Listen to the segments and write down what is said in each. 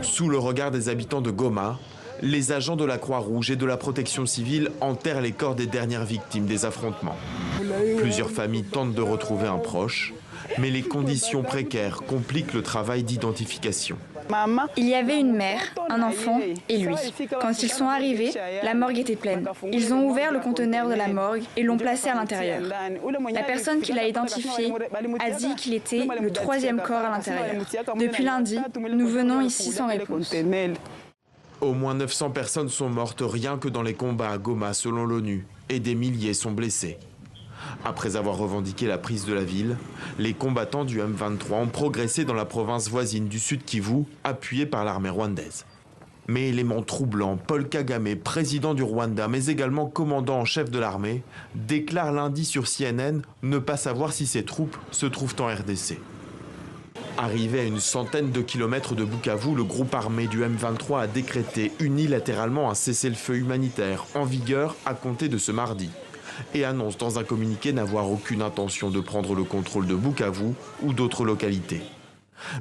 Sous le regard des habitants de Goma, les agents de la Croix-Rouge et de la protection civile enterrent les corps des dernières victimes des affrontements. Plusieurs familles tentent de retrouver un proche, mais les conditions précaires compliquent le travail d'identification. Il y avait une mère, un enfant et lui. Quand ils sont arrivés, la morgue était pleine. Ils ont ouvert le conteneur de la morgue et l'ont placé à l'intérieur. La personne qui l'a identifié a dit qu'il était le troisième corps à l'intérieur. Depuis lundi, nous venons ici sans réponse. Au moins 900 personnes sont mortes rien que dans les combats à Goma selon l'ONU et des milliers sont blessés. Après avoir revendiqué la prise de la ville, les combattants du M23 ont progressé dans la province voisine du Sud Kivu, appuyés par l'armée rwandaise. Mais élément troublant, Paul Kagame, président du Rwanda, mais également commandant en chef de l'armée, déclare lundi sur CNN ne pas savoir si ses troupes se trouvent en RDC. Arrivé à une centaine de kilomètres de Bukavu, le groupe armé du M23 a décrété unilatéralement un cessez-le-feu humanitaire en vigueur à compter de ce mardi et annonce dans un communiqué n'avoir aucune intention de prendre le contrôle de Bukavu ou d'autres localités.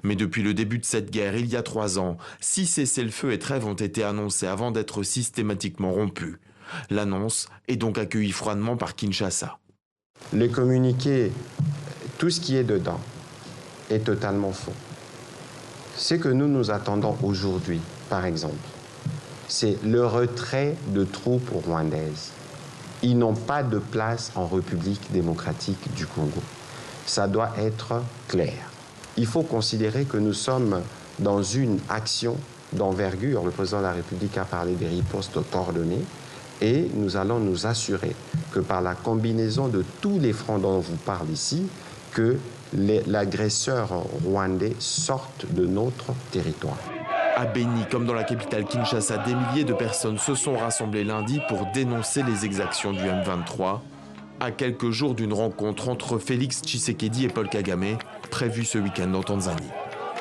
Mais depuis le début de cette guerre, il y a 3 ans, 6 cessez-le-feu et trêves ont été annoncés avant d'être systématiquement rompus. L'annonce est donc accueillie froidement par Kinshasa. Le communiqué, tout ce qui est dedans, est totalement faux. Ce que nous attendons aujourd'hui, par exemple, c'est le retrait de troupes rwandaises. Ils n'ont pas de place en République démocratique du Congo. Ça doit être clair. Il faut considérer que nous sommes dans une action d'envergure. Le président de la République a parlé des ripostes coordonnées et nous allons nous assurer que par la combinaison de tous les fronts dont on vous parle ici, que l'agresseur rwandais sorte de notre territoire. À Beni, comme dans la capitale Kinshasa, des milliers de personnes se sont rassemblées lundi pour dénoncer les exactions du M23, à quelques jours d'une rencontre entre Félix Tshisekedi et Paul Kagame, prévue ce week-end en Tanzanie.